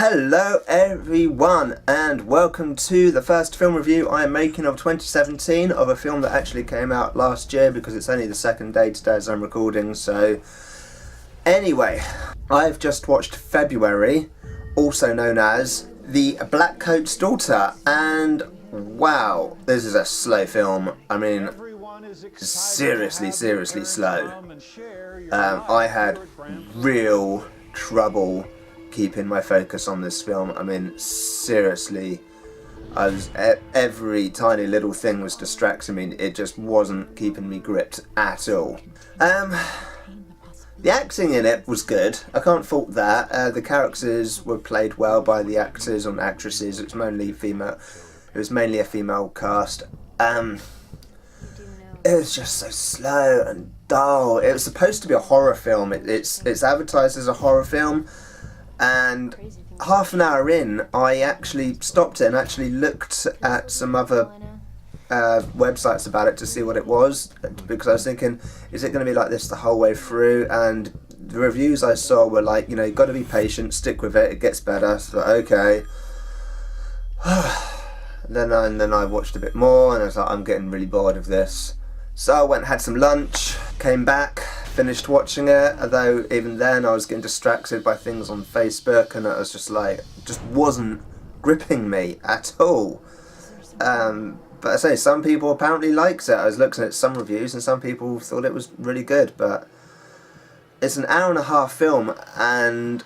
Hello everyone and welcome to the first film review I am making of 2017 of a film that actually came out last year because it's only the second day today as I'm recording. So anyway, I've just watched February, also known as The Blackcoat's Daughter, and wow, this is a slow film. I mean, seriously slow. I had real trouble keeping my focus on this film. I mean, seriously, every tiny little thing was distracting me. It just wasn't keeping me gripped at all. The acting in it was good. I can't fault that. The characters were played well by the actors and actresses. It was mainly female. It was mainly a female cast. It was just so slow and dull. It was supposed to be a horror film. It's advertised as a horror film. And half an hour in, I actually stopped it and actually looked at some other websites about it to see what it was, because I was thinking, is it going to be like this the whole way through? And the reviews I saw were like, you know, you've got to be patient, stick with it, it gets better. So okay. and then I watched a bit more and I was like, I'm getting really bored of this. So I went and had some lunch, came back, finished watching it, although even then I was getting distracted by things on Facebook and it was just like, just wasn't gripping me at all. But I say, some people apparently liked it. I was looking at some reviews and some people thought it was really good, but it's an hour and a half film and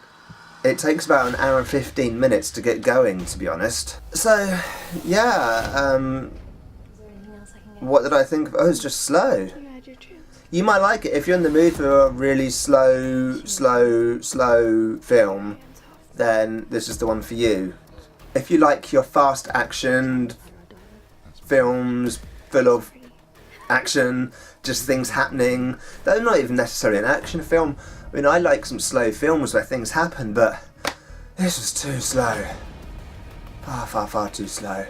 it takes about an hour and 15 minutes to get going, to be honest. So, yeah, what did I think? Oh, it's just slow. You might like it if you're in the mood for a really slow film. Then this is the one for you. If you like your fast action films full of action, just things happening, they're not even necessarily an action film. I mean, I like some slow films where things happen, but this was too slow. Far too slow.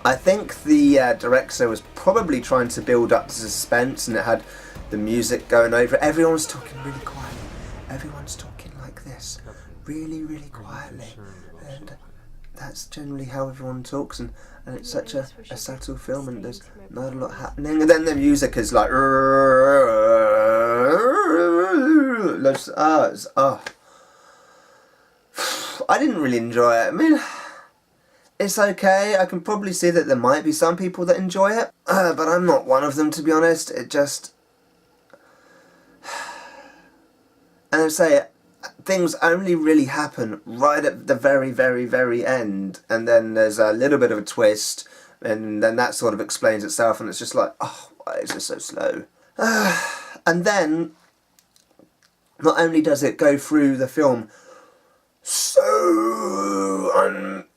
I think the director was probably trying to build up the suspense, and it had the music going over it. Everyone's talking really quietly. Everyone's talking like this, really quietly, and that's generally how everyone talks. And it's such a subtle film, and there's not a lot happening. And then the music is like, I didn't really enjoy it. I mean, it's okay. I can probably see that there might be some people that enjoy it, but I'm not one of them, to be honest. It just... And I say, things only really happen right at the very end, and then there's a little bit of a twist, and then that sort of explains itself, and it's just like, oh, why is this so slow? And then, not only does it go through the film so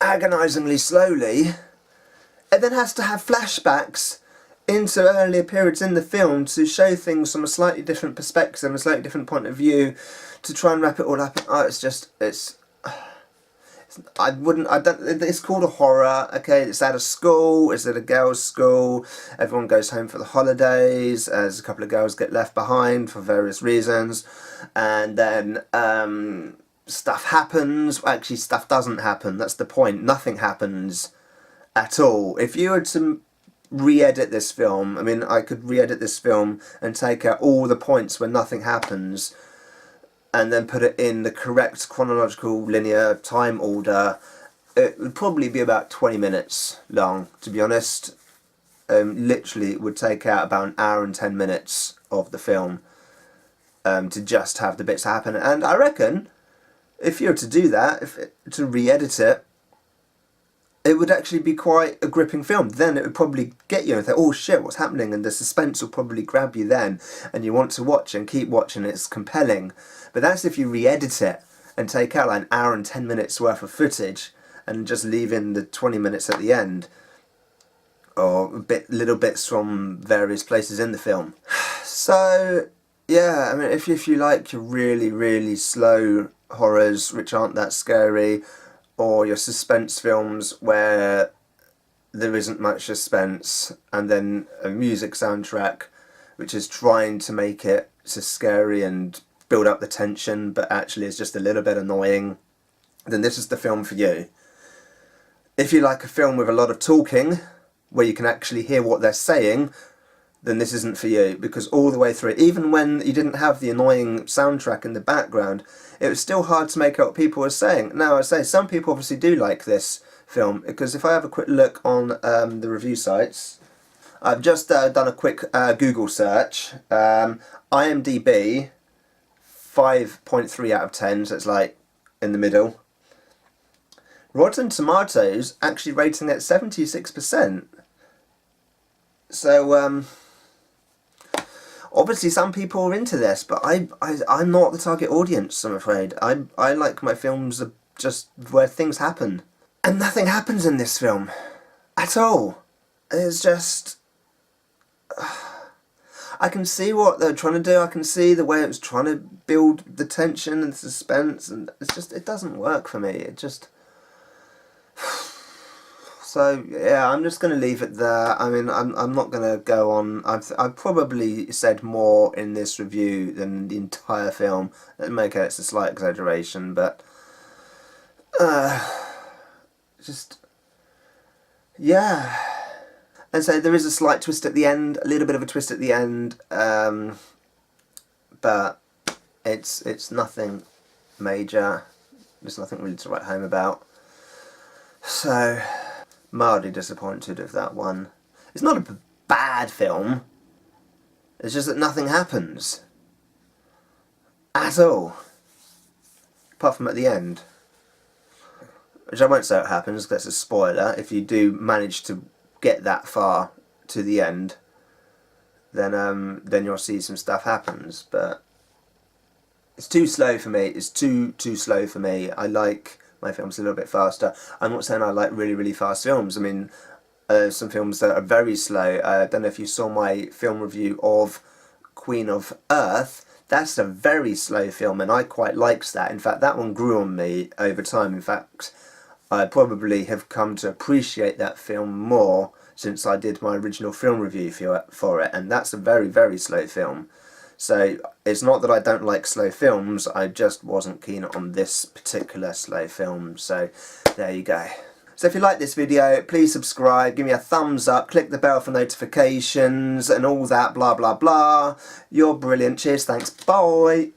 agonisingly slowly, it then has to have flashbacks into earlier periods in the film to show things from a slightly different perspective, a slightly different point of view, to try and wrap it all up. Oh, it's called a horror, okay, it's at a school, it's at a girls' school, everyone goes home for the holidays, as a couple of girls get left behind for various reasons, and then, stuff happens. Actually, stuff doesn't happen. That's the point. Nothing happens at all. If you were to re-edit this film, I mean, I could re-edit this film and take out all the points where nothing happens and then put it in the correct chronological linear time order. It would probably be about 20 minutes long, to be honest. Literally, it would take out about an hour and 10 minutes of the film to just have the bits happen. And I reckon, if you were to do that, to re-edit it, it would actually be quite a gripping film. Then it would probably get you and think, oh shit, what's happening? And the suspense will probably grab you then, and you want to watch and keep watching, it's compelling. But that's if you re-edit it and take out like an hour and 10 minutes worth of footage and just leave in the 20 minutes at the end, or little bits from various places in the film. So yeah, I mean, if you like your really slow horrors which aren't that scary, or your suspense films where there isn't much suspense, and then a music soundtrack which is trying to make it so scary and build up the tension but actually is just a little bit annoying, then this is the film for you. If you like a film with a lot of talking, where you can actually hear what they're saying, then this isn't for you, because all the way through, even when you didn't have the annoying soundtrack in the background, it was still hard to make out what people were saying. Now, I say some people obviously do like this film, because if I have a quick look on the review sites, I've just done a quick Google search. IMDb, 5.3 out of 10, so it's like in the middle. Rotten Tomatoes actually rating at 76%. So, obviously some people are into this, but I'm not the target audience, I'm afraid. I like my films just where things happen. And nothing happens in this film. At all. It's just... I can see what they're trying to do. I can see the way it was trying to build the tension and suspense, and it's just, it doesn't work for me. It just... So yeah, I'm just going to leave it there. I mean, I'm not going to go on. I've probably said more in this review than the entire film. Maybe it's a slight exaggeration, but just yeah. And so there is a slight twist at the end, a little bit of a twist at the end, but it's nothing major. There's nothing really to write home about. So, mildly disappointed with that one. It's not a bad film. It's just that nothing happens. At all. Apart from at the end. Which I won't say what happens, because that's a spoiler. If you do manage to get that far to the end, then you'll see some stuff happens. But it's too slow for me. It's too slow for me. I like my films a little bit faster. I'm not saying I like really fast films. I mean, some films that are very slow. I don't know if you saw my film review of Queen of Earth. That's a very slow film, and I quite liked that. In fact, that one grew on me over time. In fact, I probably have come to appreciate that film more since I did my original film review for it, and that's a very slow film. So it's not that I don't like slow films, I just wasn't keen on this particular slow film. So there you go. So if you like this video, please subscribe, give me a thumbs up, click the bell for notifications and all that blah blah blah. You're brilliant. Cheers, thanks, bye.